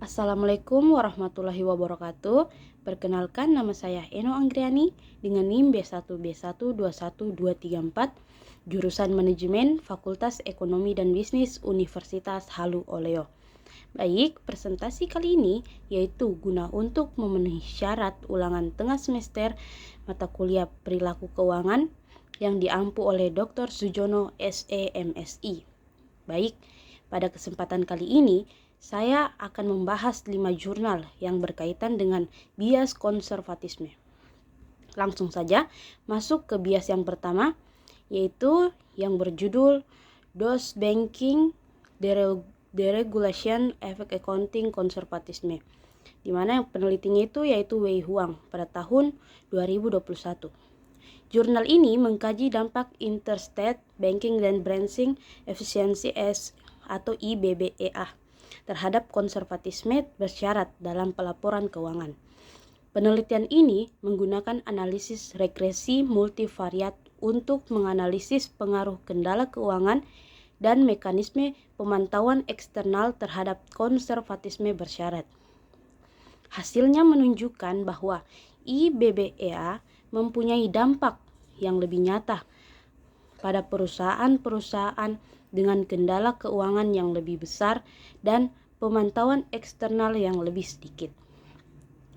Assalamualaikum warahmatullahi wabarakatuh. Perkenalkan, nama saya Eno Anggriani dengan NIM B1B121234, jurusan Manajemen Fakultas Ekonomi dan Bisnis Universitas Halu Oleo. Baik, presentasi kali ini yaitu guna untuk memenuhi syarat ulangan tengah semester mata kuliah Perilaku Keuangan yang diampu oleh Dr. Sujono SEMSI. Baik, pada kesempatan kali ini saya akan membahas 5 jurnal yang berkaitan dengan bias konservatisme. Langsung saja masuk ke bias yang pertama, yaitu yang berjudul Does Banking Deregulation Affect Accounting Conservatism, di mana yang penelitinya itu yaitu Wei Huang pada tahun 2021. Jurnal ini mengkaji dampak Interstate Banking and Branching Efficiency atau IBBEA terhadap konservatisme bersyarat dalam pelaporan keuangan. Penelitian ini menggunakan analisis regresi multivariat untuk menganalisis pengaruh kendala keuangan dan mekanisme pemantauan eksternal terhadap konservatisme bersyarat. Hasilnya menunjukkan bahwa IBBEA mempunyai dampak yang lebih nyata pada perusahaan-perusahaan dengan kendala keuangan yang lebih besar dan pemantauan eksternal yang lebih sedikit.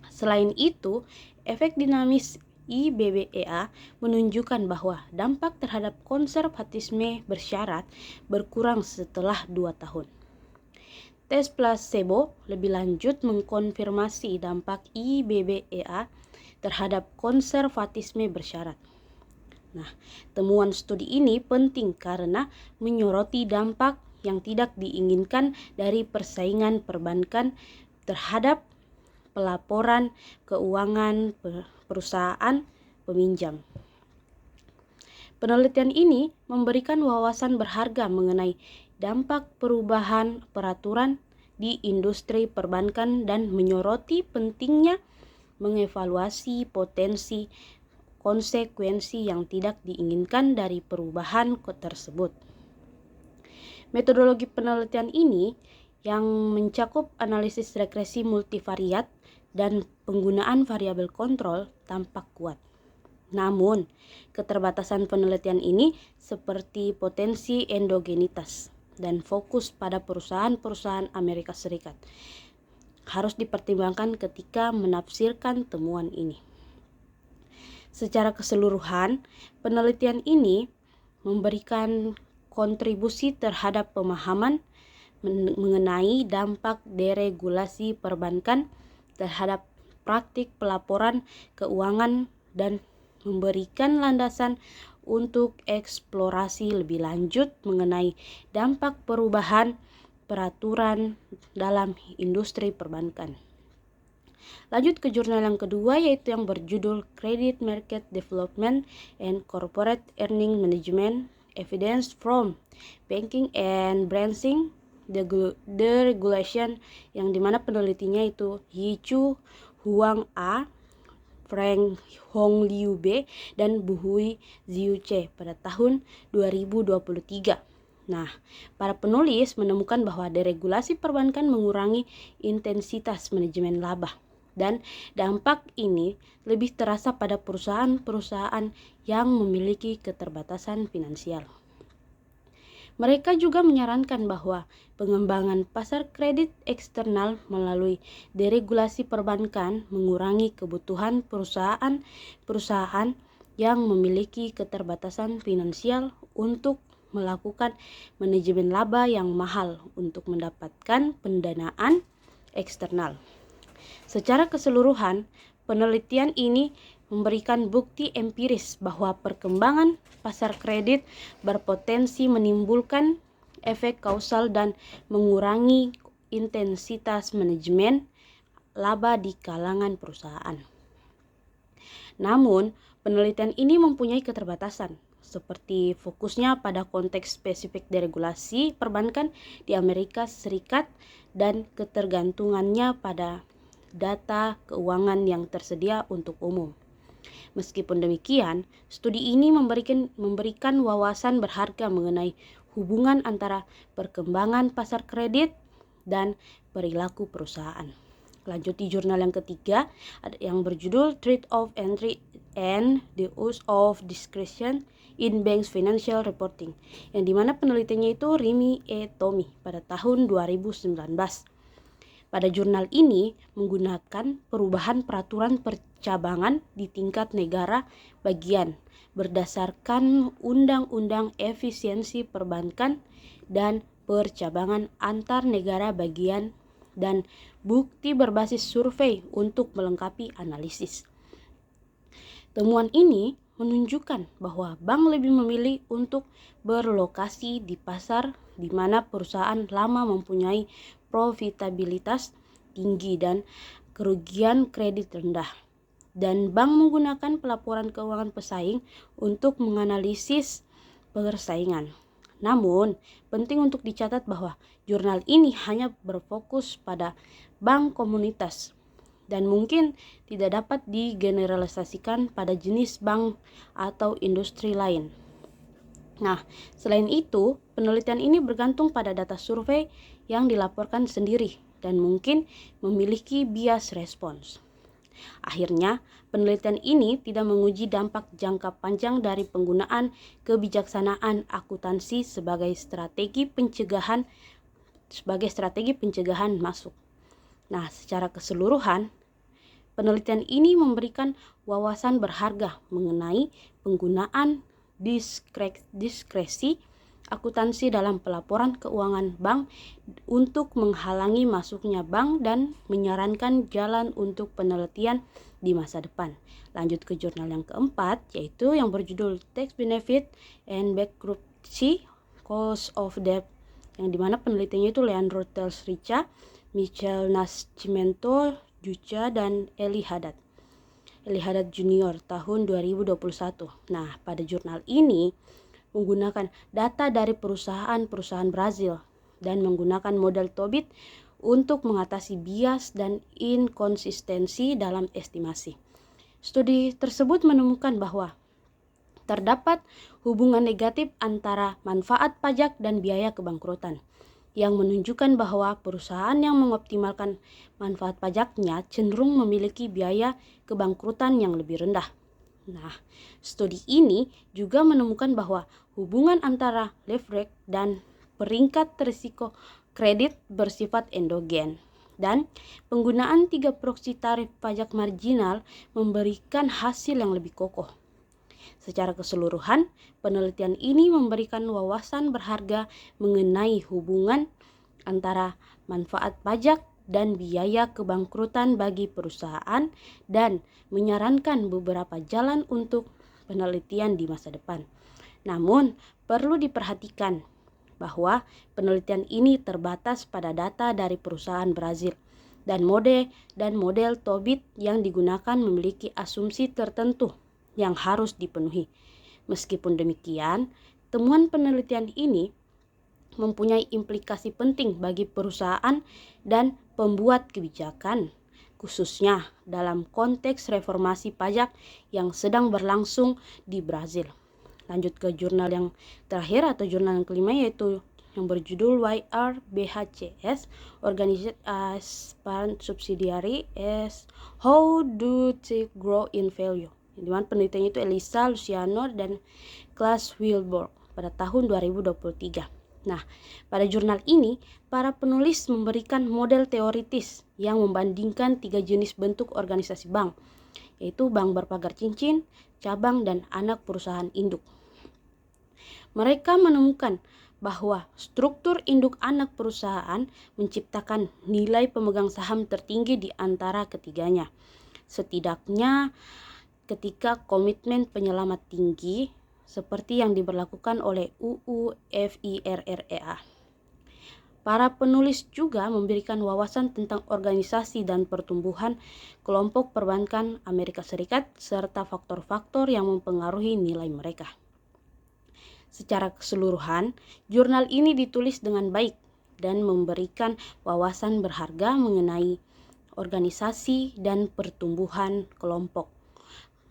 Selain itu, efek dinamis IBBEA menunjukkan bahwa dampak terhadap konservatisme bersyarat berkurang setelah 2 tahun. Tes placebo lebih lanjut mengkonfirmasi dampak IBBEA terhadap konservatisme bersyarat. Nah, temuan studi ini penting karena menyoroti dampak yang tidak diinginkan dari persaingan perbankan terhadap pelaporan keuangan perusahaan peminjam. Penelitian ini memberikan wawasan berharga mengenai dampak perubahan peraturan di industri perbankan dan menyoroti pentingnya mengevaluasi potensi konsekuensi yang tidak diinginkan dari perubahan tersebut. Metodologi penelitian ini yang mencakup analisis regresi multivariat dan penggunaan variabel kontrol tampak kuat. Namun, keterbatasan penelitian ini seperti potensi endogenitas dan fokus pada perusahaan-perusahaan Amerika Serikat harus dipertimbangkan ketika menafsirkan temuan ini. Secara keseluruhan, penelitian ini memberikan kontribusi terhadap pemahaman mengenai dampak deregulasi perbankan terhadap praktik pelaporan keuangan dan memberikan landasan untuk eksplorasi lebih lanjut mengenai dampak perubahan peraturan dalam industri perbankan. Lanjut ke jurnal yang kedua, yaitu yang berjudul Credit Market Development and Corporate Earning Management Evidence from Banking and Branching Deregulation, yang dimana penelitinya itu Yichu Huang A, Frank Hong Liu B, dan Buhui Ziu C pada tahun 2023. Nah, para penulis menemukan bahwa deregulasi perbankan mengurangi intensitas manajemen laba. Dan dampak ini lebih terasa pada perusahaan-perusahaan yang memiliki keterbatasan finansial. Mereka juga menyarankan bahwa pengembangan pasar kredit eksternal melalui deregulasi perbankan mengurangi kebutuhan perusahaan-perusahaan yang memiliki keterbatasan finansial untuk melakukan manajemen laba yang mahal untuk mendapatkan pendanaan eksternal. Secara keseluruhan, penelitian ini memberikan bukti empiris bahwa perkembangan pasar kredit berpotensi menimbulkan efek kausal dan mengurangi intensitas manajemen laba di kalangan perusahaan. Namun, penelitian ini mempunyai keterbatasan, seperti fokusnya pada konteks spesifik deregulasi perbankan di Amerika Serikat dan ketergantungannya pada data keuangan yang tersedia untuk umum. Meskipun demikian, studi ini memberikan wawasan berharga mengenai hubungan antara perkembangan pasar kredit dan perilaku perusahaan. Lanjut di jurnal yang ketiga, ada yang berjudul Trade of Entry and the Use of Discretion in Banks Financial Reporting, yang dimana penelitiannya itu Rimi E. Tommy pada tahun 2019. Pada jurnal ini menggunakan perubahan peraturan percabangan di tingkat negara bagian berdasarkan Undang-Undang Efisiensi Perbankan dan Percabangan antar negara bagian dan bukti berbasis survei untuk melengkapi analisis. Temuan ini menunjukkan bahwa bank lebih memilih untuk berlokasi di pasar di mana perusahaan lama mempunyai profitabilitas tinggi dan kerugian kredit rendah. Dan bank menggunakan pelaporan keuangan pesaing untuk menganalisis persaingan. Namun, penting untuk dicatat bahwa jurnal ini hanya berfokus pada bank komunitas dan mungkin tidak dapat digeneralisasikan pada jenis bank atau industri lain. Nah, selain itu, penelitian ini bergantung pada data survei yang dilaporkan sendiri dan mungkin memiliki bias respons. Akhirnya, penelitian ini tidak menguji dampak jangka panjang dari penggunaan kebijaksanaan akuntansi sebagai strategi pencegahan masuk. Nah, secara keseluruhan, penelitian ini memberikan wawasan berharga mengenai penggunaan diskresi akuntansi dalam pelaporan keuangan bank untuk menghalangi masuknya bank dan menyarankan jalan untuk penelitian di masa depan. Lanjut ke jurnal yang keempat, yaitu yang berjudul Tax Benefit and Bankruptcy Cost of Debt, yang dimana penelitiannya itu Leandro Tels Richa, Michel Nascimento Jucha, dan Eli Haddad Junior tahun 2021. Nah, pada jurnal ini menggunakan data dari perusahaan-perusahaan Brazil dan menggunakan model Tobit untuk mengatasi bias dan inkonsistensi dalam estimasi. Studi tersebut menemukan bahwa terdapat hubungan negatif antara manfaat pajak dan biaya kebangkrutan, yang menunjukkan bahwa perusahaan yang mengoptimalkan manfaat pajaknya cenderung memiliki biaya kebangkrutan yang lebih rendah. Nah, studi ini juga menemukan bahwa hubungan antara leverage dan peringkat risiko kredit bersifat endogen, dan penggunaan 3 proksi tarif pajak marginal memberikan hasil yang lebih kokoh. Secara keseluruhan, penelitian ini memberikan wawasan berharga mengenai hubungan antara manfaat pajak dan biaya kebangkrutan bagi perusahaan dan menyarankan beberapa jalan untuk penelitian di masa depan. Namun, perlu diperhatikan bahwa penelitian ini terbatas pada data dari perusahaan Brazil dan model Tobit yang digunakan memiliki asumsi tertentu yang harus dipenuhi. Meskipun demikian, temuan penelitian ini mempunyai implikasi penting bagi perusahaan dan pembuat kebijakan, khususnya dalam konteks reformasi pajak yang sedang berlangsung di Brazil. Lanjut ke jurnal yang terakhir atau jurnal yang kelima, yaitu yang berjudul Why are BHCS Organized as Parent Subsidiary as How do they grow in value? Di mana penelitiannya itu Elisa Luciano dan Klaas Wilborg pada tahun 2023. Nah, pada jurnal ini, para penulis memberikan model teoritis yang membandingkan 3 jenis bentuk organisasi bank, yaitu bank berpagar cincin, cabang, dan anak perusahaan induk. Mereka menemukan bahwa struktur induk anak perusahaan menciptakan nilai pemegang saham tertinggi di antara ketiganya. Setidaknya ketika komitmen penyelamat tinggi seperti yang diberlakukan oleh UU FIRREA. Para penulis juga memberikan wawasan tentang organisasi dan pertumbuhan kelompok perbankan Amerika Serikat serta faktor-faktor yang mempengaruhi nilai mereka. Secara keseluruhan, jurnal ini ditulis dengan baik dan memberikan wawasan berharga mengenai organisasi dan pertumbuhan kelompok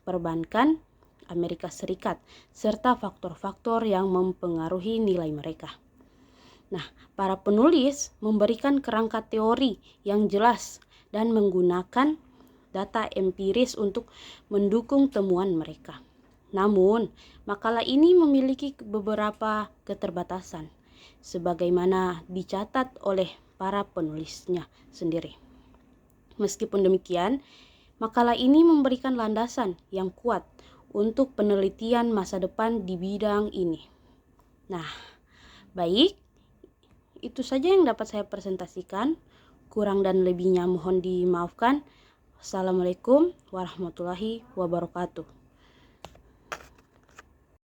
perbankan Amerika Serikat serta faktor-faktor yang mempengaruhi nilai mereka. Nah, para penulis memberikan kerangka teori yang jelas dan menggunakan data empiris untuk mendukung temuan mereka. Namun, makalah ini memiliki beberapa keterbatasan, sebagaimana dicatat oleh para penulisnya sendiri. Meskipun demikian, makalah ini memberikan landasan yang kuat untuk penelitian masa depan di bidang ini. Nah, baik, itu saja yang dapat saya presentasikan. Kurang dan lebihnya mohon dimaafkan. Assalamualaikum warahmatullahi wabarakatuh.